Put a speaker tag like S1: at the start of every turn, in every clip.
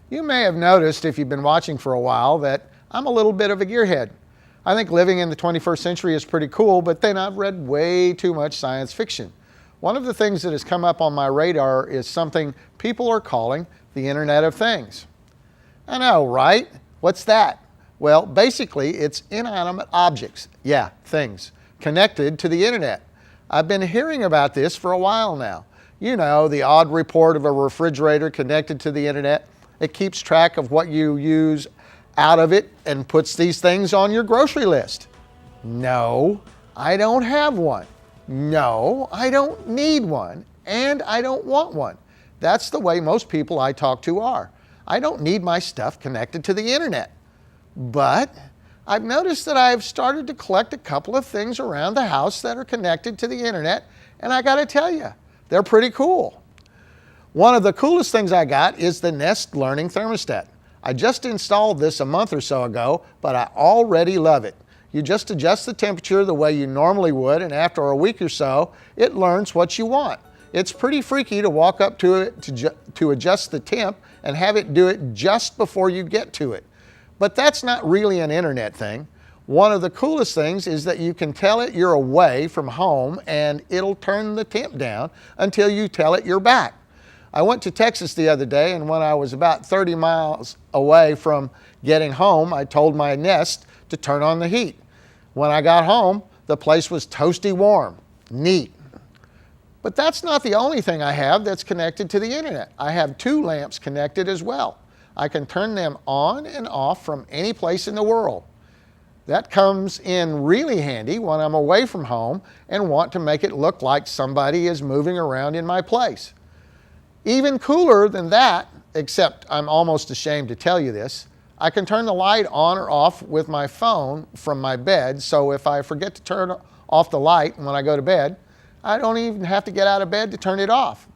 S1: You may have noticed, if you've been watching for a while, that I'm a little bit of a gearhead. I think living in the 21st century is pretty cool, but then I've read way too much science fiction. One of the things that has come up on my radar is something people are calling the Internet of Things. I know, right? What's that? Well, basically, it's inanimate objects, things, connected to the Internet. I've been hearing about this for a while now. You know, the odd report of a refrigerator connected to the Internet. It keeps track of what you use out of it and puts these things on your grocery list. No, I don't have one. No, I don't need one, and I don't want one. That's the way most people I talk to are. I don't need my stuff connected to the Internet. But I've noticed that I've started to collect a couple of things around the house that are connected to the Internet, and I gotta tell you, they're pretty cool. One of the coolest things I got is the Nest Learning Thermostat. I just installed this a month or so ago, but I already love it. You just adjust the temperature the way you normally would, and after a week or so, it learns what you want. It's pretty freaky to walk up to it to adjust the temp and have it do it just before you get to it. But that's not really an internet thing. One of the coolest things is that you can tell it you're away from home and it'll turn the temp down until you tell it you're back. I went to Texas the other day, and when I was about 30 miles away from getting home, I told my Nest to turn on the heat. When I got home, the place was toasty warm. Neat. But that's not the only thing I have that's connected to the Internet. I have 2 lamps connected as well. I can turn them on and off from any place in the world. That comes in really handy when I'm away from home and want to make it look like somebody is moving around in my place. Even cooler than that, except I'm almost ashamed to tell you this, I can turn the light on or off with my phone from my bed, so if I forget to turn off the light when I go to bed, I don't even have to get out of bed to turn it off.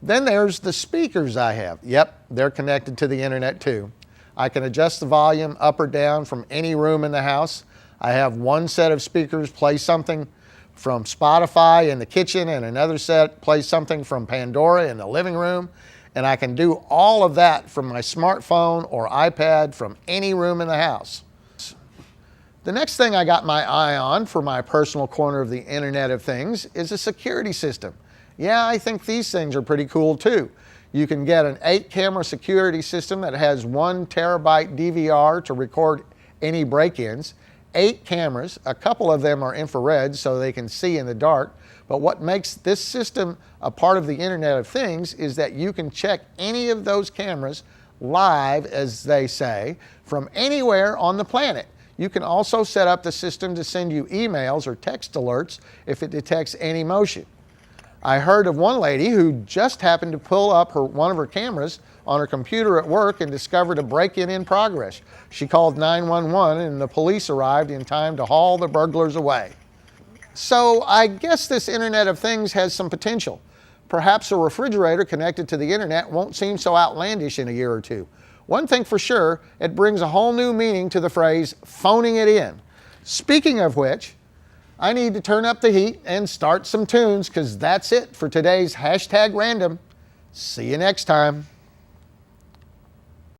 S1: Then there's the speakers I have. Yep, they're connected to the Internet too. I can adjust the volume up or down from any room in the house. I have one set of speakers play something from Spotify in the kitchen, and another set plays something from Pandora in the living room. And I can do all of that from my smartphone or iPad from any room in the house. The next thing I got my eye on for my personal corner of the Internet of Things is a security system. Yeah, I think these things are pretty cool too. You can get an 8-camera security system that has 1 terabyte DVR to record any break-ins. 8 cameras, a couple of them are infrared so they can see in the dark. But what makes this system a part of the Internet of Things is that you can check any of those cameras live, as they say, from anywhere on the planet. You can also set up the system to send you emails or text alerts if it detects any motion. I heard of one lady who just happened to pull up one of her cameras on her computer at work and discovered a break-in in progress. She called 911 and the police arrived in time to haul the burglars away. So I guess this Internet of Things has some potential. Perhaps a refrigerator connected to the Internet won't seem so outlandish in a year or two. One thing for sure, it brings a whole new meaning to the phrase phoning it in. Speaking of which, I need to turn up the heat and start some tunes, because that's it for today's #random. See you next time.